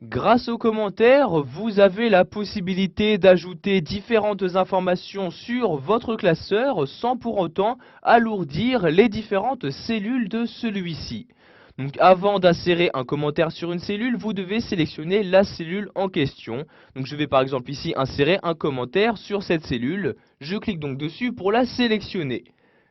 Grâce aux commentaires, vous avez la possibilité d'ajouter différentes informations sur votre classeur sans pour autant alourdir les différentes cellules de celui-ci. Donc avant d'insérer un commentaire sur une cellule, vous devez sélectionner la cellule en question. Donc je vais par exemple ici insérer un commentaire sur cette cellule. Je clique donc dessus pour la sélectionner.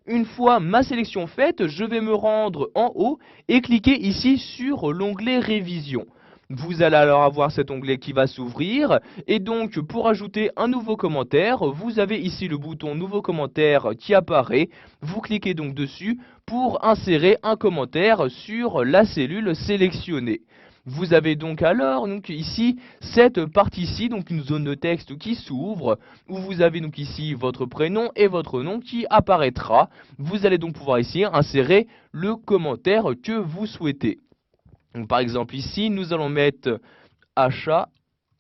Une fois ma sélection faite, je vais me rendre en haut et cliquer ici sur l'onglet Révision. Vous allez alors avoir cet onglet qui va s'ouvrir et donc pour ajouter un nouveau commentaire, vous avez ici le bouton nouveau commentaire qui apparaît. Vous cliquez donc dessus pour insérer un commentaire sur la cellule sélectionnée. Vous avez donc alors ici cette partie-ci, donc une zone de texte qui s'ouvre, où vous avez donc ici votre prénom et votre nom qui apparaîtra. Vous allez donc pouvoir ici insérer le commentaire que vous souhaitez. Donc, par exemple ici, nous allons mettre achat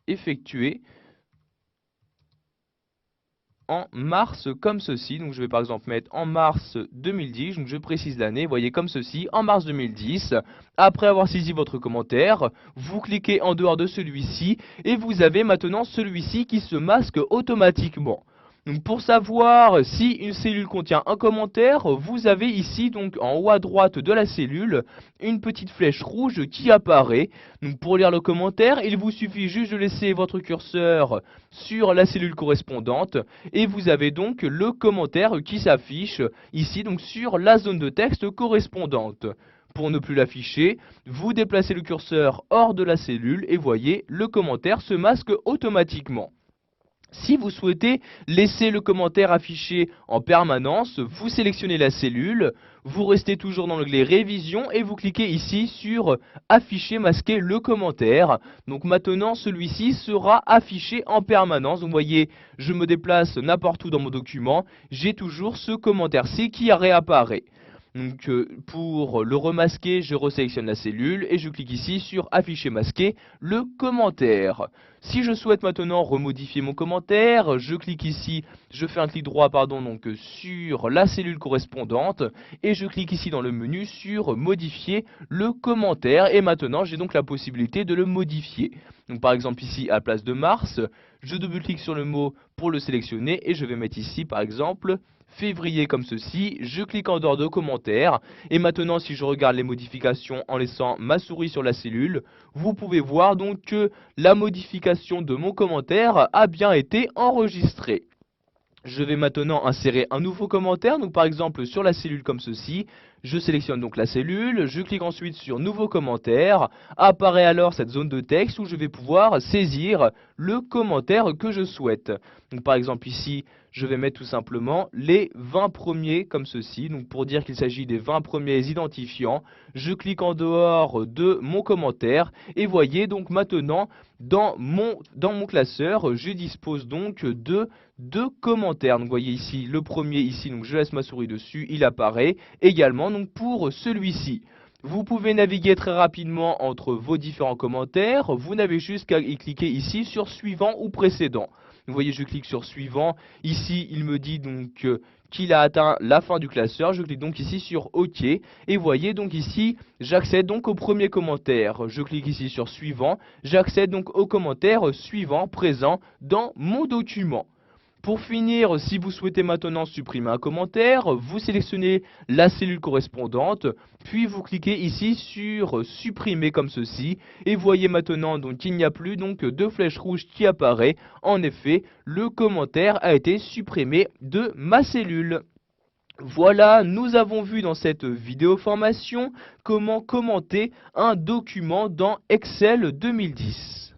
effectué en mars comme ceci. Donc je vais par exemple mettre en mars 2010, donc je précise l'année, voyez comme ceci, en mars 2010. Après avoir saisi votre commentaire, vous cliquez en dehors de celui-ci et vous avez maintenant celui-ci qui se masque automatiquement. Donc pour savoir si une cellule contient un commentaire, vous avez ici donc en haut à droite de la cellule une petite flèche rouge qui apparaît. Donc pour lire le commentaire, il vous suffit juste de laisser votre curseur sur la cellule correspondante et vous avez donc le commentaire qui s'affiche ici donc sur la zone de texte correspondante. Pour ne plus l'afficher, vous déplacez le curseur hors de la cellule et voyez, le commentaire se masque automatiquement. Si vous souhaitez laisser le commentaire affiché en permanence, vous sélectionnez la cellule, vous restez toujours dans l'onglet Révision et vous cliquez ici sur Afficher, masquer le commentaire. Donc maintenant, celui-ci sera affiché en permanence. Donc vous voyez, je me déplace n'importe où dans mon document, j'ai toujours ce commentaire-ci qui réapparaît. Donc pour le remasquer, je resélectionne la cellule et je clique ici sur Afficher masquer le commentaire. Si je souhaite maintenant remodifier mon commentaire, je clique ici, je fais un clic droit sur la cellule correspondante et je clique ici dans le menu sur Modifier le commentaire et maintenant j'ai donc la possibilité de le modifier. Donc par exemple ici à la place de mars, je double-clique sur le mot pour le sélectionner et je vais mettre ici par exemple février comme ceci, je clique en dehors de commentaires et maintenant si je regarde les modifications en laissant ma souris sur la cellule, vous pouvez voir donc que la modification de mon commentaire a bien été enregistrée. Je vais maintenant insérer un nouveau commentaire, donc par exemple sur la cellule comme ceci, je sélectionne donc la cellule, je clique ensuite sur nouveau commentaire, apparaît alors cette zone de texte où je vais pouvoir saisir le commentaire que je souhaite. Donc par exemple ici, je vais mettre tout simplement les 20 premiers comme ceci, donc pour dire qu'il s'agit des 20 premiers identifiants, je clique en dehors de mon commentaire et voyez donc maintenant dans mon classeur, je dispose donc de deux commentaires. Donc vous voyez ici le premier ici, donc je laisse ma souris dessus, il apparaît également donc pour celui-ci. Vous pouvez naviguer très rapidement entre vos différents commentaires, vous n'avez juste qu'à y cliquer ici sur suivant ou précédent. Vous voyez, je clique sur suivant, ici il me dit donc qu'il a atteint la fin du classeur, je clique donc ici sur OK, et voyez donc ici, j'accède donc au premier commentaire, je clique ici sur suivant, j'accède donc au commentaire suivant présent dans mon document. Pour finir, si vous souhaitez maintenant supprimer un commentaire, vous sélectionnez la cellule correspondante, puis vous cliquez ici sur supprimer comme ceci, et voyez maintenant donc qu'il n'y a plus donc de flèche rouge qui apparaît. En effet, le commentaire a été supprimé de ma cellule. Voilà, nous avons vu dans cette vidéo formation comment commenter un document dans Excel 2010.